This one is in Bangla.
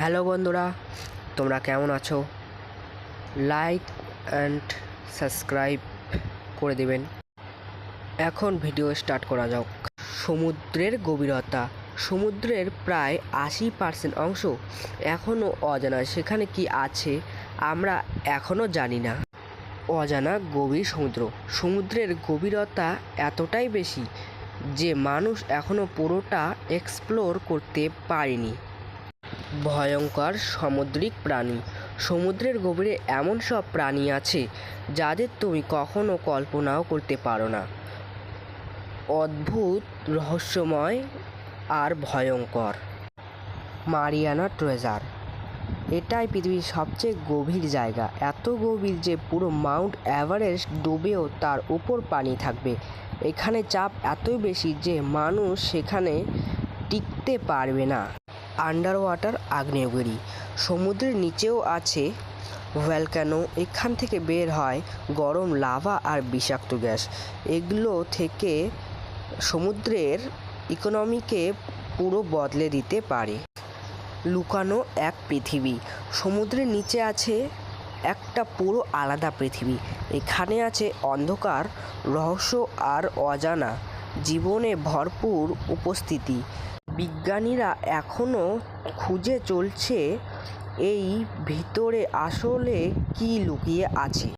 হ্যালো বন্ধুরা, তোমরা কেমন আছো? লাইক অ্যান্ড সাবস্ক্রাইব করে দেবেন। এখন ভিডিও স্টার্ট করা যাক। সমুদ্রের গভীরতা। সমুদ্রের প্রায় 80% অংশ এখনও অজানা। সেখানে কি আছে আমরা এখনও জানি না। অজানা গভীর সমুদ্র। সমুদ্রের গভীরতা এতটাই বেশি যে মানুষ এখনও পুরোটা এক্সপ্লোর করতে পারেনি। ভয়ঙ্কর সামুদ্রিক প্রাণী। সমুদ্রের গভীরে এমন সব প্রাণী আছে যাদের তুমি কখনো কল্পনাও করতে পারো না। অদ্ভুত, রহস্যময় আর ভয়ঙ্কর। Mariana treasure. এটাই পৃথিবীর সবচেয়ে গভীর জায়গা। এত গভীর যে পুরো মাউন্ট এভারেস্ট ডুবেও তার উপর পানি থাকবে। এখানে চাপ এতই বেশি যে মানুষ সেখানে টিকতে পারবে না। আন্ডার ওয়াটার আগ্নেয়গিরি। সমুদ্রের নিচেও আছে ভলক্যানো। এখান থেকে বের হয় গরম লাভা আর বিষাক্ত গ্যাস। এগুলো থেকে সমুদ্রের ইকোনমিকে পুরো বদলে দিতে পারে। লুকানো এক পৃথিবী। সমুদ্রের নিচে আছে একটা পুরো আলাদা পৃথিবী। এখানে আছে অন্ধকার, রহস্য আর অজানা জীবনে ভরপুর উপস্থিতি। বিজ্ঞানীরা এখনও খুঁজে চলছে এই ভিতরে আসলে কী লুকিয়ে আছে।